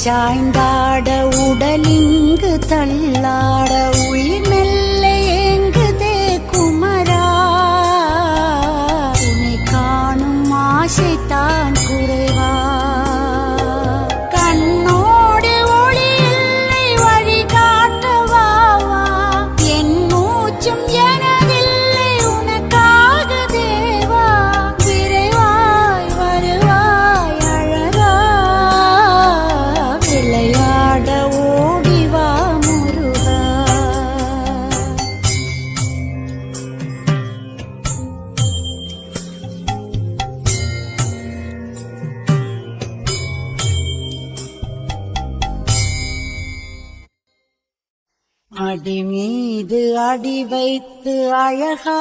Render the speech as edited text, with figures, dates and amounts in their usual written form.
சாய்ந்தாட உடலிங்கு தள்ளாட உயிர் மெல்ல ஏங்குதே குமரா உன்னை காணும் ஆசைத்தான் குறைவா கண்ணோடு ஒளி இல்லை வழி காட்டவாவா என் மூச்சும் எனதில்லை உனக்காக தேவா விரைவாய் வருவாய் அழகா விளையாட ஓடிவா முருகா அடி மீது அடி வைத்து அழகா